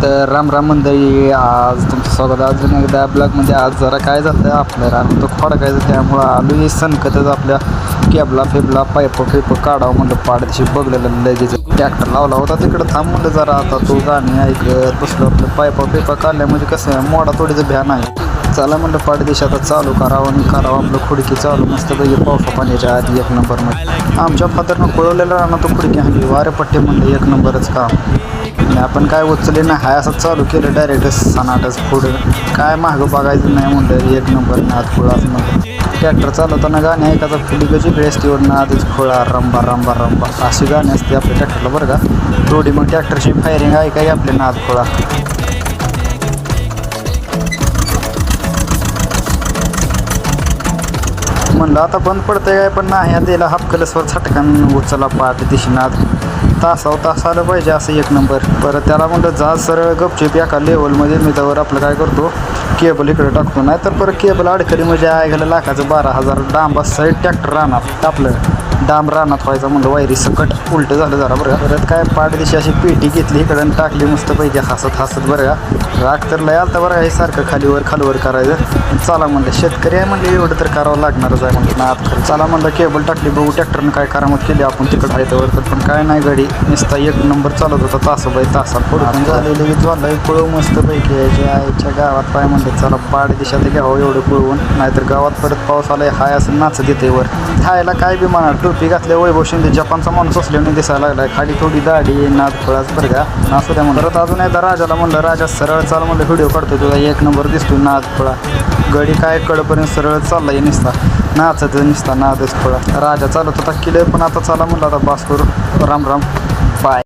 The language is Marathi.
तर राम राम मंडळी, आज तुमचं स्वागत आहे अजून एकदा ब्लॉगमध्ये. आज जरा काय झालं आपलं राम तो खोडकायचं, त्यामुळं आलो हे सनकतच आपल्या केबला फेबला पाईप काढावं म्हणलं. पाडदिशी बघलेलं लगेच ट्रॅक्टर लावला होता तिकडं, थांब म्हणलं जरा आता तो गाणी ऐकत बसलो. आपलं पाईपा काढल्या म्हणजे कसं आहे, मोडा थोडीचं भ्यान आहे. चला म्हणलं पाडदिशी आता चालू करावं आपलं खुडकी चालू मस्त पैकी पावसा पाण्याच्या आधी एक नंबरमध्ये. आमच्या फादरनं कळवलेलं राहणार तो खुडकी हाणली वारे पट्टे म्हणलं एक नंबरच काम. आणि आपण काय उचलले नाही, हाय असं चालू केलं डायरेक्ट सनाटच पुढं. काय मागं बघायचं नाही म्हणलं, एक नंबर नाद खुळाच म्हणलं. ट्रॅक्टर चालवताना गाणी ऐकायचा फुली गजी बेस्टीवर नादच खुळा रंबा रंबा रंबा अशी गाणी असते आपल्या ट्रॅक्टरला बरं का. थोडी मग ट्रॅक्टरची फायरिंग ऐकाय आपले नाद खुळा. म्हणलं आता बंद पडतंय काय, पण नाही दिला हापकलसवर छटकन उचला पाठ दिशनात तास आलं पाहिजे असं एक नंबर. परत त्याला म्हणलं जा सरळ गपचीप एका लेवलमध्ये. मी त्यावर आपलं काय करतो, केबल इकडे टाकतो, नाही तर परत केबल अडकली म्हणजे ऐकायला लाखाचं 12,000 डांबा साईड ट्रॅक्टर राहणार आपलं. डांब रानात व्हायचं म्हणलं, वायरी सकट उलटं झालं जरा बरं. परत काय पाठदिशी अशी पेटी घेतली इकडं टाकली मस्तपैकी हसत बरं का. राग तर लय आलता बरं, हे सारखं खालीवर करायचं. चला म्हणलं शेतकरी आहे म्हणलं, एवढं तर करावं लागणारच आहे म्हणलं ना आत खरं. चला म्हणलं केबल टाकली, बघू ट्रॅक्टरनं काय करामत केली आपण तिकडं आहे तर. पण काय नाही, गाडी नुसता एक नंबर चालत होता तासात पुढं झालेली झालं पळव मस्तपैकी. याच्या आईच्या गावात काय म्हणलं चला पाठदिशात घ्यावं एवढं पळवून, नाहीतर गावात परत पाऊस आलाय हाय असं नाचत येते वर. खायला काय बी म्हणा, टोपी घातल्या वैभव शिंदे जपानचा माणूस असल्याने दिसायला लागलाय. खाली थोडी दाढी नाद फळाच बरं का. नाचू द्या म्हणलं. परत अजून एकदा राजाला म्हणलं, राजा सरळ चाल म्हणलं, व्हिडिओ काढतो तुझा एक नंबर दिसतो नाद फळा. गडी काय कडपर्यंत सरळ चाललाय निसता नाचत निसता नादच फळा. राजा चालत होता किले, पण आता चला म्हणलं आता बास करू. राम राम.